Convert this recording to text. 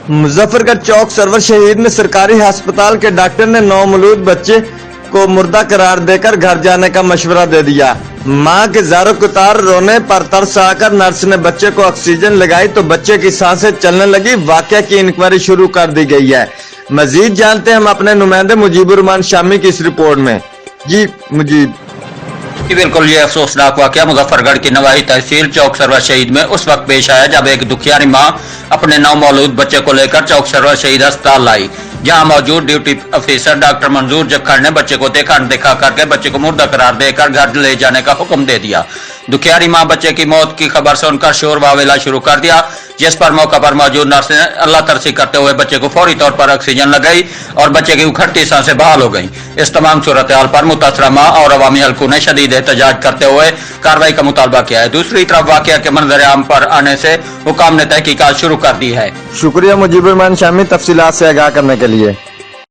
मुजफ्फरगढ़ चौक server शहीद में सरकारी अस्पताल के डॉक्टर ने नौमौलूद बच्चे को मुर्दा करार देकर घर जाने का मशवरा दे दिया। मां के ज़ारो कुतार रोने पर तरस आकर नर्स ने बच्चे को ऑक्सीजन लगाई तो बच्चे की सांसें चलने लगी। वाकया की इंक्वायरी शुरू कर दी गई है। मजीद जानते हैं हम अपने नुमाइंदे मुजीबुर रहमान शामी की इस रिपोर्ट में। जी मुजीब। बिल्कुल, ये अफसोसनाक वाकया मुजफ्फरगढ़ की नवाही तहसील चौक सरवर शहीद में उस वक्त पेश आया जब एक दुखियारी मां अपने नवमौलूद बच्चे को लेकर चौक सरवर शहीद अस्पताल लाई। जहां मौजूद ड्यूटी ऑफिसर डॉक्टर मंजूर जक्खड़ ने बच्चे को देखा अनदेखा करके बच्चे को मुर्दा करार देकर घर ले जाने का हुक्म दे दिया। दुखियारी मां बच्चे की मौत की खबर सुनकर शोर वावेला शुरू कर दिया, जिस पर मौका पर मौजूद नर्स ने अल्लाह तरसी करते हुए बच्चे को फौरी तौर पर ऑक्सीजन लगाई और बच्चे की उखड़ती सांसें बहाल हो गईं। इस तमाम सूरत हाल पर मुतासरा मां और अवामी हलकों ने शदीद एहतजाज करते हुए कार्रवाई का मुतालबा किया है। दूसरी तरफ वाकया के मंजर आम पर आने से हुकाम ने तहकीकात शुरू कर दी है। शुक्रिया मुजीबुर रहमान शामी तफसीलात से आगाह करने के लिए।